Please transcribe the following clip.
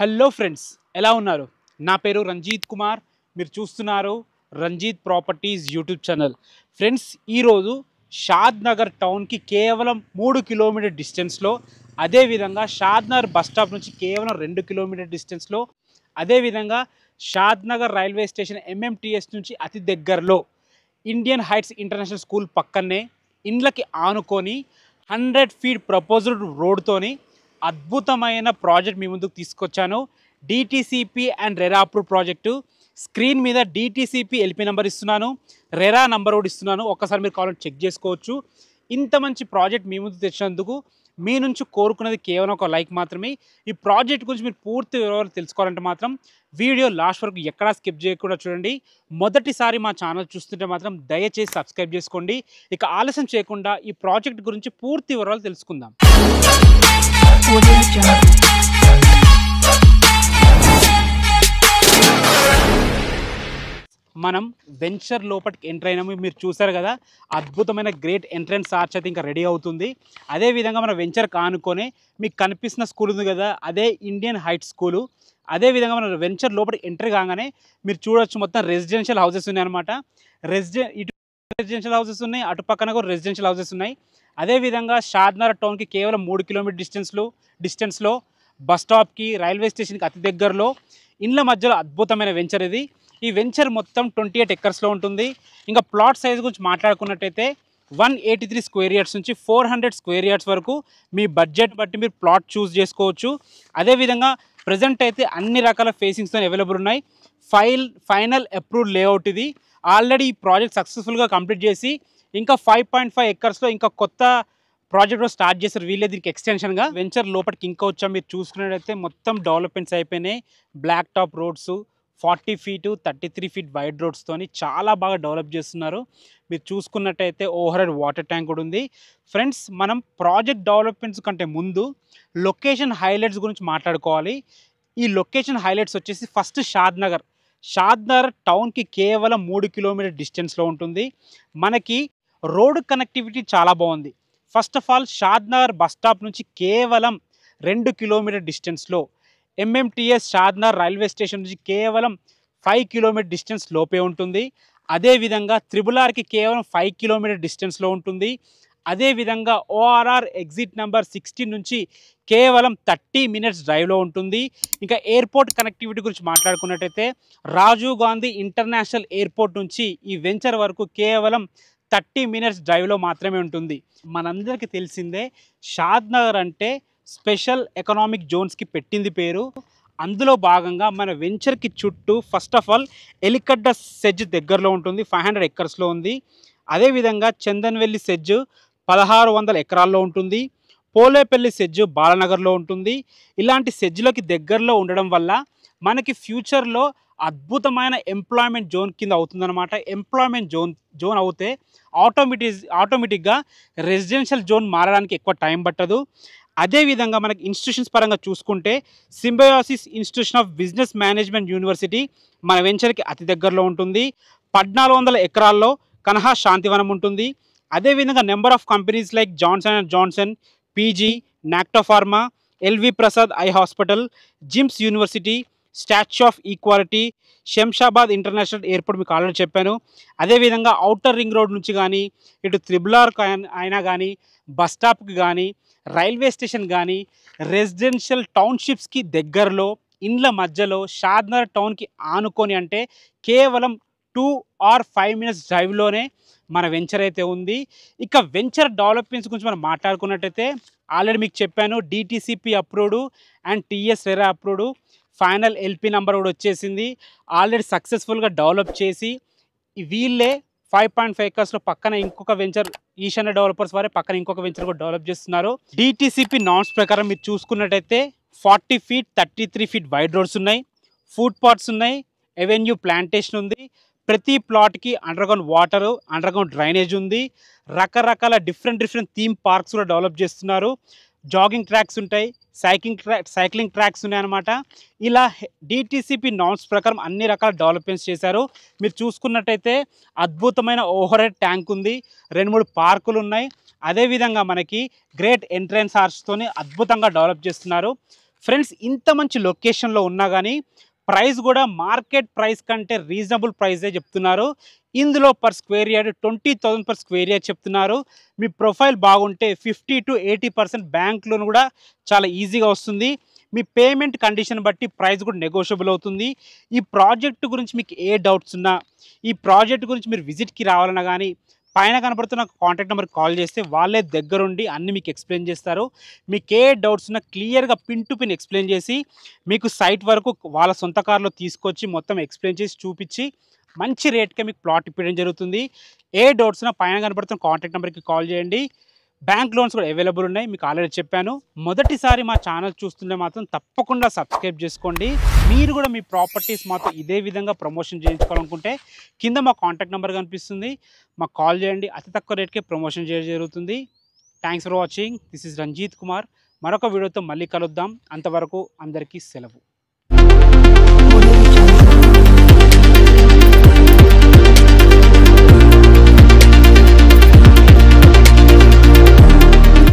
Hello friends, ఎలా ఉన్నారు? నా పేరు రంజిత్ కుమార్. మీరు చూస్తున్నారు Ranjith properties YouTube channel. Friends, ఈరోజు షాద్ నగర్ టౌన్కి కేవలం 3 కిలోమీటర్ డిస్టెన్స్లో, అదేవిధంగా షాద్ నగర్ బస్ స్టాప్ నుంచి కేవలం 2 కిలోమీటర్ డిస్టెన్స్లో, అదేవిధంగా షాద్ నగర్ రైల్వే స్టేషన్ ఎంఎంటీఎస్ నుంచి అతి దగ్గరలో ఇండియన్ హైట్స్ ఇంటర్నేషనల్ స్కూల్ పక్కనే ఇండ్లకి ఆనుకొని 100 ఫీట్ ప్రపోజ్డ్ రోడ్తోని అద్భుతమైన ప్రాజెక్ట్ మీ ముందుకు తీసుకొచ్చాను. DTCP and RERA approve project. Screen మీద డిటిసిపి ఎల్పి నెంబర్ ఇస్తున్నాను, రెరా నంబర్ కూడా ఇస్తున్నాను. ఒక్కసారి మీరు కావాలంటే చెక్ చేసుకోవచ్చు. ఇంత మంచి ప్రాజెక్ట్ మీ ముందు తెచ్చినందుకు మీ నుంచి కోరుకున్నది కేవలం ఒక లైక్ మాత్రమే. ఈ ప్రాజెక్ట్ గురించి మీరు పూర్తి వివరాలు తెలుసుకోవాలంటే మాత్రం వీడియో లాస్ట్ వరకు ఎక్కడా స్కిప్ చేయకుండా చూడండి. మొదటిసారి మా ఛానల్ చూస్తుంటే మాత్రం దయచేసి సబ్స్క్రైబ్ చేసుకోండి. ఇక ఆలస్యం చేయకుండా ఈ ప్రాజెక్ట్ గురించి పూర్తి వివరాలు తెలుసుకుందాం. మనం వెంచర్ లోపలికి ఎంటర్ అయినాము. మీరు చూసారు కదా, అద్భుతమైన గ్రేట్ ఎంట్రన్స్ ఆర్చ్ అయితే ఇంకా రెడీ అవుతుంది. అదేవిధంగా మన వెంచర్ కానుకొని మీకు కనిపిస్తున్న స్కూల్ ఉంది కదా, అదే ఇండియన్ హైట్స్ స్కూలు. అదేవిధంగా మన వెంచర్ లోపలికి ఎంటర్ కాగానే మీరు చూడొచ్చు, మొత్తం రెసిడెన్షియల్ హౌసెస్ ఉన్నాయి అనమాట. ఇటు రెసిడెన్షియల్ హౌసెస్ ఉన్నాయి, అటు పక్కన కూడా రెసిడెన్షియల్ హౌసెస్ ఉన్నాయి. అదేవిధంగా షాద్ నగర్ టౌన్కి కేవలం 3 కిలోమీటర్ డిస్టెన్స్లో బస్ స్టాప్కి, రైల్వే స్టేషన్కి అతి దగ్గరలో ఇండ్ల మధ్యలో అద్భుతమైన వెంచర్ ఇది. ఈ వెంచర్ మొత్తం 28 ఎకర్స్లో ఉంటుంది. ఇంకా ప్లాట్ సైజ్ గురించి మాట్లాడుకున్నట్టయితే 183 స్క్వేర్ యార్డ్స్ నుంచి 400 స్క్వేర్ యార్డ్స్ వరకు మీ బడ్జెట్ బట్టి మీరు ప్లాట్ చూస్ చేసుకోవచ్చు. అదేవిధంగా ప్రజెంట్ అయితే అన్ని రకాల ఫేసింగ్స్తో అవైలబుల్ ఉన్నాయి. ఫైనల్ అప్రూవ్డ్ లేఅవుట్ ఇది. ఆల్రెడీ ఈ ప్రాజెక్ట్ సక్సెస్ఫుల్గా కంప్లీట్ చేసి ఇంకా 5.5 ఎకర్స్లో ఇంకా కొత్త ప్రాజెక్ట్ స్టార్ట్ చేశారు వీళ్ళే, దీనికి ఎక్స్టెన్షన్గా. వెంచర్ లోపలికి ఇంకా వచ్చా మీరు చూసుకున్నట్టయితే మొత్తం డెవలప్మెంట్స్ అయిపోయినాయి. Black top roads, 40 feet 33 feet wide రోడ్స్తోని చాలా బాగా డెవలప్ చేస్తున్నారు. మీరు చూసుకున్నట్టయితే ఓవర్ హెడ్ వాటర్ ట్యాంక్ కూడా ఉంది. ఫ్రెండ్స్, మనం ప్రాజెక్ట్ డెవలప్మెంట్స్ కంటే ముందు లొకేషన్ హైలైట్స్ గురించి మాట్లాడుకోవాలి. ఈ లొకేషన్ హైలైట్స్ వచ్చేసి ఫస్ట్ షాద్ నగర్ టౌన్కి కేవలం 3 కిలోమీటర్ డిస్టెన్స్లో ఉంటుంది. మనకి రోడ్ కనెక్టివిటీ చాలా బాగుంది. First of all Shad Nagar bus stop నుంచి కేవలం 2 కిలోమీటర్ డిస్టెన్స్లో, ఎంఎంటీఎస్ షాద్ నగర్ రైల్వే స్టేషన్ నుంచి కేవలం 5 కిలోమీటర్ డిస్టెన్స్ లోపే ఉంటుంది. అదేవిధంగా త్రిబుల్-ఆర్కి కేవలం 5 కిలోమీటర్ డిస్టెన్స్లో ఉంటుంది. అదేవిధంగా ఓఆర్ఆర్ ఎగ్జిట్ నెంబర్ 16 నుంచి కేవలం 30 మినిట్స్ డ్రైవ్లో ఉంటుంది. ఇంకా ఎయిర్పోర్ట్ కనెక్టివిటీ గురించి మాట్లాడుకున్నట్టయితే రాజీవ్ గాంధీ ఇంటర్నేషనల్ ఎయిర్పోర్ట్ నుంచి ఈ వెంచర్ వరకు కేవలం 30 మినిట్స్ డ్రైవ్లో మాత్రమే ఉంటుంది. మనందరికీ తెలిసిందే, షాద్ నగర్ అంటే స్పెషల్ ఎకనామిక్ జోన్స్కి పెట్టింది పేరు. అందులో భాగంగా మన వెంచర్కి చుట్టూ ఫస్ట్ ఆఫ్ ఆల్ ఎలికడ్డ సెజ్ దగ్గరలో ఉంటుంది, 500 ఎకర్స్లో ఉంది. అదేవిధంగా చందన్వెల్లి సెజ్ 1600 ఎకరాల్లో ఉంటుంది. పోలేపల్లి సెజ్ బాలనగర్లో ఉంటుంది. ఇలాంటి సెజ్లకి దగ్గరలో ఉండడం వల్ల మనకి ఫ్యూచర్లో అద్భుతమైన ఎంప్లాయ్మెంట్ జోన్ కింద అవుతుందన్నమాట. ఎంప్లాయ్మెంట్ జోన్ అవుతే ఆటోమేటిక్గా రెసిడెన్షియల్ జోన్ మారడానికి ఎక్కువ టైం పట్టదు. అదేవిధంగా మనకి ఇన్స్టిట్యూషన్స్ పరంగా చూసుకుంటే symbiosis institution of business management university మన వెంచర్కి అతి దగ్గరలో ఉంటుంది. 1400 ఎకరాల్లో కన్హా శాంతివనం ఉంటుంది. అదేవిధంగా number of companies like Johnson and Johnson, PG, నాక్టో ఫార్మా, ఎల్వి ప్రసాద్ ఐ హాస్పిటల్, జిమ్స్ university, Statue of Equality, Shamshabad international airport మీకు ఆల్రెడీ చెప్పాను. అదేవిధంగా ఔటర్ రింగ్ రోడ్ నుంచి కానీ, ఇటు త్రిబుల్-ఆర్ అయినా కానీ, బస్ స్టాప్కి కానీ, రైల్వే స్టేషన్ కానీ, రెసిడెన్షియల్ టౌన్షిప్స్కి దగ్గరలో ఇండ్ల మధ్యలో షాద్ నగర్ టౌన్కి ఆనుకొని అంటే కేవలం 2 or 5 మినిట్స్ డ్రైవ్లోనే మన వెంచర్ అయితే ఉంది. ఇక వెంచర్ డెవలప్మెంట్స్ గురించి మనం మాట్లాడుకున్నట్టయితే ఆల్రెడీ మీకు చెప్పాను, DTCP approved and TS RERA approved. Final LP number కూడా వచ్చేసింది. ఆల్రెడీ సక్సెస్ఫుల్గా డెవలప్ చేసి వీళ్ళే 5.5 ఎకర్స్లో పక్కన ఇంకొక వెంచర్, ఈశాన్య డెవలపర్స్ వారే పక్కన ఇంకొక వెంచర్ కూడా డెవలప్ చేస్తున్నారు. డిటిసిపి నామ్స్ ప్రకారం మీరు చూసుకున్నట్టయితే 40 ఫీట్ 33 ఫీట్ వైడ్ రోడ్స్ ఉన్నాయి, ఫుడ్ పాత్స్ ఉన్నాయి, ఎవెన్యూ ప్లాంటేషన్ ఉంది. ప్రతి ప్లాట్కి అండర్గ్రౌండ్ వాటరు, అండర్గ్రౌండ్ డ్రైనేజ్ ఉంది. రకరకాల డిఫరెంట్ థీమ్ పార్క్స్ కూడా డెవలప్ చేస్తున్నారు. జాగింగ్ ట్రాక్స్ ఉంటాయి, సైక్లింగ్ ట్రాక్స్ ఉన్నాయన్నమాట. ఇలా డిటిసిపి నామ్స్ ప్రకారం అన్ని రకాల డెవలప్మెంట్స్ చేశారు. మీరు చూసుకున్నట్టయితే అద్భుతమైన ఓవర్ హెడ్ ట్యాంక్ ఉంది, 2-3 పార్కులు ఉన్నాయి. అదేవిధంగా మనకి గ్రేట్ ఎంట్రన్స్ ఆర్చ్తోని అద్భుతంగా డెవలప్ చేస్తున్నారు. ఫ్రెండ్స్ ఇంత మంచి లొకేషన్లో ఉన్నా కానీ ప్రైస్ కూడా మార్కెట్ ప్రైస్ కంటే రీజనబుల్ ప్రైజే చెప్తున్నారు. ఇందులో per square yard 20,000 per square yard చెప్తున్నారు. మీ ప్రొఫైల్ బాగుంటే 50-80% బ్యాంక్ లోన్ కూడా చాలా ఈజీగా వస్తుంది. మీ పేమెంట్ కండిషన్ బట్టి ప్రైస్ కూడా నెగోషియబుల్ అవుతుంది. ఈ ప్రాజెక్ట్ గురించి మీకు ఏ డౌట్స్ ఉన్నా, ఈ ప్రాజెక్ట్ గురించి మీరు విజిట్కి రావాలన్నా కానీ పైన కనబడుతున్న కాంటాక్ట్ నెంబర్కి కాల్ చేస్తే వాళ్ళే దగ్గరుండి అన్ని మీకు ఎక్స్ప్లెయిన్ చేస్తారు. మీకు ఏ డౌట్స్ ఉన్నా క్లియర్గా పిన్ టు పిన్ ఎక్స్ప్లెయిన్ చేసి మీకు సైట్ వరకు వాళ్ళ సొంత కార్లో తీసుకొచ్చి మొత్తం ఎక్స్ప్లెయిన్ చేసి చూపించి మంచి రేట్కే మీకు ప్లాట్ ఇప్పించడం జరుగుతుంది. ఏ డౌట్స్ ఉన్నా పైన కనబడుతున్న కాంటాక్ట్ నెంబర్కి కాల్ చేయండి. బ్యాంక్ లోన్స్ కూడా అవైలబుల్ ఉన్నాయి, మీకు ఆల్రెడీ చెప్పాను. మొదటిసారి మా ఛానల్ చూస్తుంటే మాత్రం తప్పకుండా సబ్స్క్రైబ్ చేసుకోండి. మీరు కూడా మీ ప్రాపర్టీస్ మాతో ఇదే విధంగా ప్రమోషన్ చేయించుకోవాలనుకుంటే కింద మా కాంటాక్ట్ నెంబర్ కనిపిస్తుంది, మాకు కాల్ చేయండి. అతి తక్కువ రేట్కే ప్రమోషన్ చేయడం జరుగుతుంది. Thanks for watching. This is Ranjith Kumar. మరొక వీడియోతో మళ్ళీ కలుద్దాం. అంతవరకు అందరికీ సెలవు.